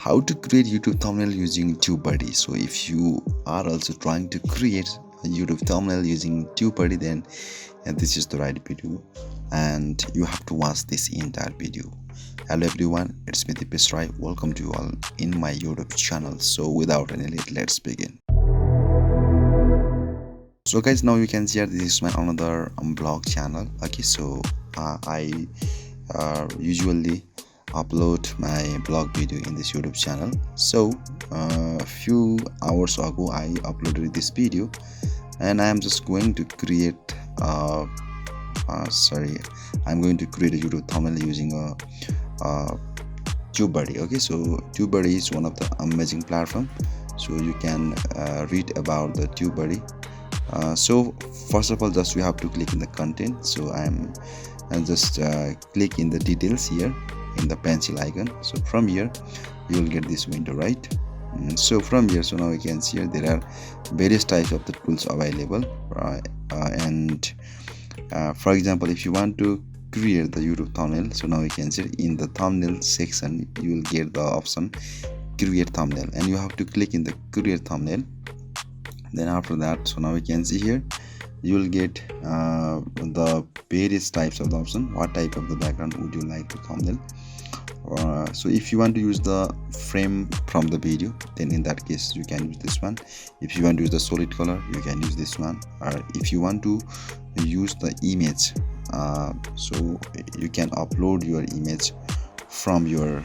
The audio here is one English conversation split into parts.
how to create YouTube thumbnail using TubeBuddy. So if you are also trying to create a YouTube thumbnail using TubeBuddy, then this is the right video and you have to watch this entire video. Hello everyone, it's me Dipesh Rai. Welcome to you all in my YouTube channel. So without any late, let's begin. So guys, now you can see this is my another blog channel. Okay, so I usually upload my blog video in this YouTube channel. So a few hours ago I uploaded this video and I am just going to create I'm going to create a YouTube thumbnail using a TubeBuddy. Okay, so TubeBuddy is one of the amazing platform, so you can read about the TubeBuddy. So first of all, just you have to click in the content. So I'm just click in the details here in the pencil icon. So from here you will get this window, right? So from here, so now you can see here there are various types of the tools available, and for example, if you want to create the YouTube thumbnail, so now you can see in the thumbnail section you will get the option create thumbnail, and you have to click in the create thumbnail. Then after that, so now you can see here you will get the various types of the option. What type of the background would you like to thumbnail? So if you want to use the frame from the video, then in that case you can use this one. If you want to use the solid color, you can use this one. Or if you want to use the image, so you can upload your image from your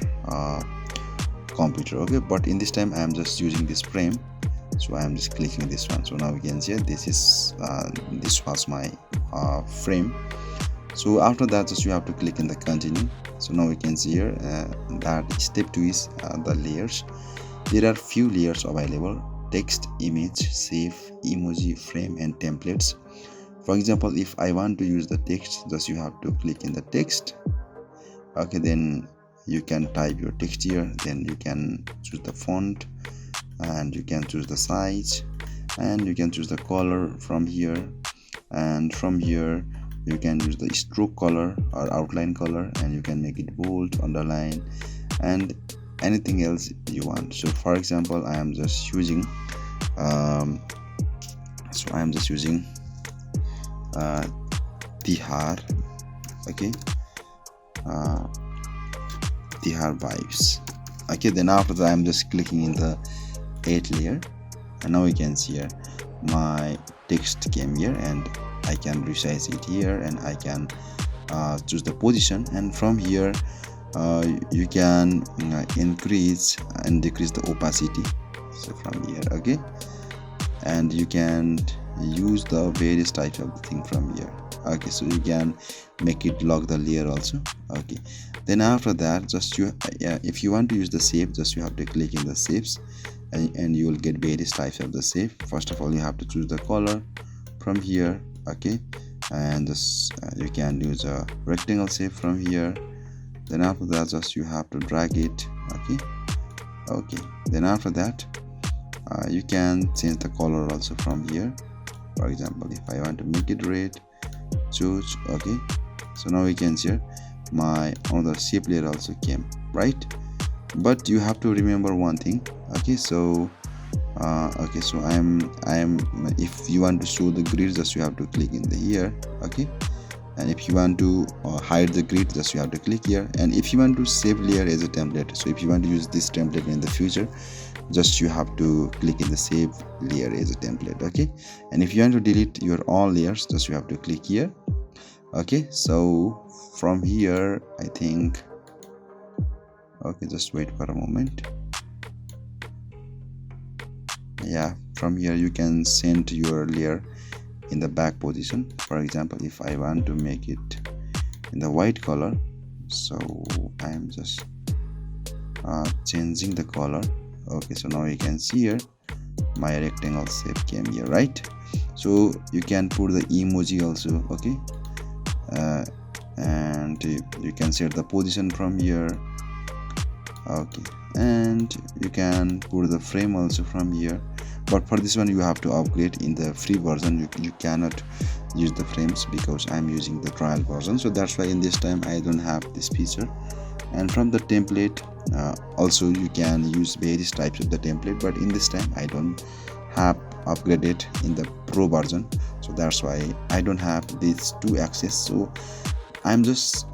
computer. Okay, but in this time I am just using this frame, so I am just clicking this one. So now you can see this is this was my frame. So after that, just you have to click in the continue. So now you can see here that step 2 is the layers. There are few layers available: text, image, save, emoji, frame, and templates. For example, if I want to use the text, just you have to click in the text. Okay, then you can type your text here. Then you can choose the font, and you can choose the size, and you can choose the color from here. And from here you can use the stroke color or outline color, and you can make it bold, underline, and anything else you want. So for example, I am just using Tihar. Okay, Tihar vibes. Okay, then after that I'm just clicking in the 8 layer, and now you can see here my text came here, and I can resize it here, and I can choose the position, and from here you can increase and decrease the opacity. So from here, okay, and you can use the various types of the thing from here. Okay, so you can make it lock the layer also. Okay, then after that, just if you want to use the shape, just you have to click in the shapes, and you will get various types of the shape. First of all, you have to choose the color from here. Okay, and this you can use a rectangle shape from here. Then after that, just you have to drag it. Okay, then after that you can change the color also from here. For example, if I want to make it red, choose. Okay, so now we can see my another shape layer also came, right? But you have to remember one thing. Okay, so so I am if you want to show the grid, just you have to click in the here. Okay, and if you want to hide the grid, just you have to click here. And if you want to save layer as a template, so if you want to use this template in the future, just you have to click in the save layer as a template. Okay, and if you want to delete your all layers, just you have to click here. Okay, so from here I think, okay, just wait for a moment. Yeah, from here you can send your layer in the back position. For example, if I want to make it in the white color, so I am just changing the color. Okay, so now you can see here my rectangle shape came here, right? So you can put the emoji also. Okay, and you can set the position from here. Okay, and you can put the frame also from here, but for this one you have to upgrade. In the free version you cannot use the frames because I'm using the trial version, so that's why in this time I don't have this feature. And from the template, also you can use various types of the template, but in this time I don't have upgraded in the pro version, so that's why I don't have these two access. So I'm just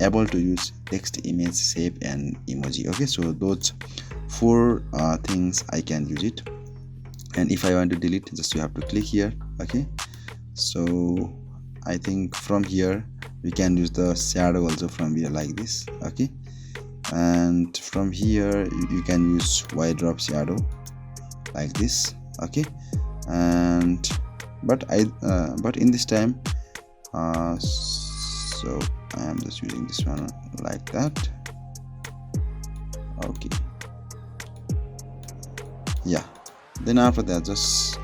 able to use text, image, shape and emoji. Okay, so those four things I can use it. And if I want to delete, just you have to click here. Okay, so I think from here we can use the shadow also from here like this. Okay, and from here you can use white drop shadow like this. Okay, and but in this time so I am just using this one like that. Okay, yeah, then after that just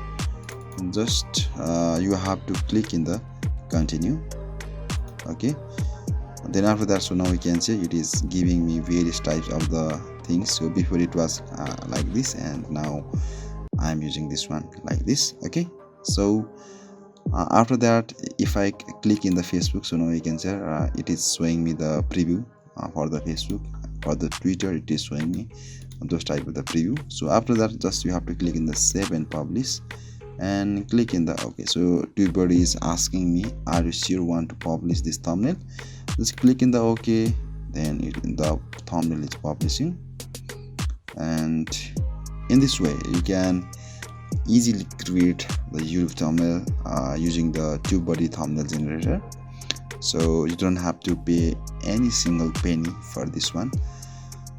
you have to click in the continue. Okay, then after that, so now we can see it is giving me various types of the things. So before it was like this, and now I'm using this one like this. Okay, so after that, if I click in the Facebook, so now you can see it is showing me the preview for the Facebook. For the Twitter, it is showing me those type of the preview. So after that, just you have to click in the save and publish and click in the okay. So TubeBuddy is asking me, are you sure you want to publish this thumbnail? Just click in the okay, then the thumbnail is publishing. And in this way you can easily create the YouTube thumbnail using the TubeBuddy thumbnail generator. So you don't have to pay any single penny for this one.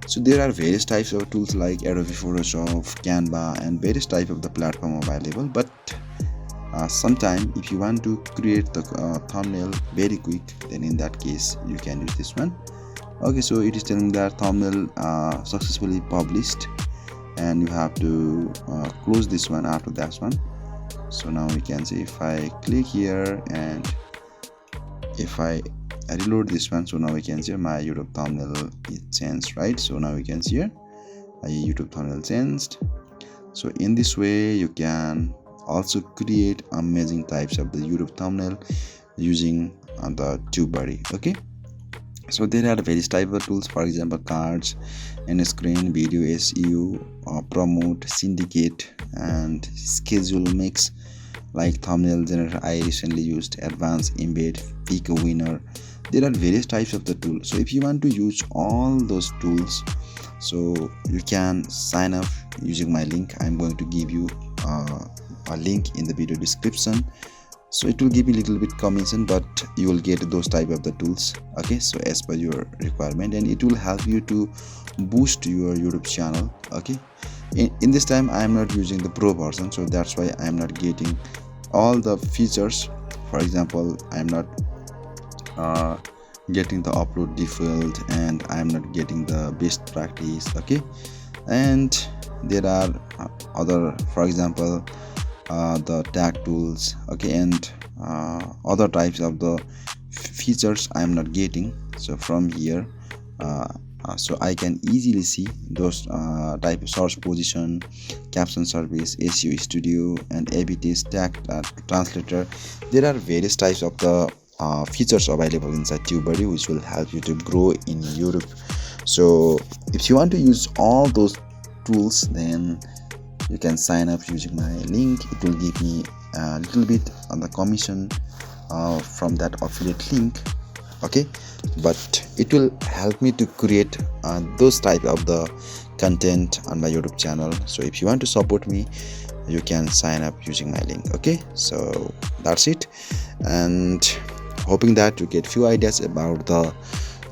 So there are various types of tools like Adobe Photoshop, Canva and various type of the platform available, but sometime if you want to create the thumbnail very quick, then in that case you can use this one. Okay, so it is telling that thumbnail successfully published, and you have to close this one after that one. So now we can see if I click here and if I reload this one, so now we can see my YouTube thumbnail is changed, right? So now we can see here my YouTube thumbnail changed. So in this way you can also create amazing types of the YouTube thumbnail using the TubeBuddy. Okay, so there are various types of tools, for example cards and screen, video SEO, promote, syndicate and schedule mix like thumbnail generator. I recently used advanced embed, pick a winner. There are various types of the tools. So if you want to use all those tools, so you can sign up using my link. I'm going to give you a link in the video description. So it will give you a little bit commission, but you will get those type of the tools. Okay, so as per your requirement, and it will help you to boost your YouTube channel. Okay, in this time I am not using the pro version, so that's why I am not getting all the features. For example, I am not getting the upload default, and I am not getting the best practice. Okay, and there are other, for example the tag tools, okay, and other types of the features I am not getting. So from here so I can easily see those type of source position, caption service, SEO studio and A/B test, tag translator. There are various types of the features available inside TubeBuddy which will help you to grow in YouTube. So if you want to use all those tools, then you can sign up using my link. It will give me a little bit on the commission from that affiliate link. Okay, but it will help me to create those type of the content on my YouTube channel. So if you want to support me, you can sign up using my link. Okay, so that's it, and hoping that you get few ideas about the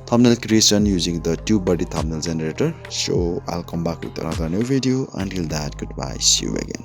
thumbnail creation using the TubeBuddy thumbnail generator. So I'll come back with another new video. Until that, goodbye, see you again.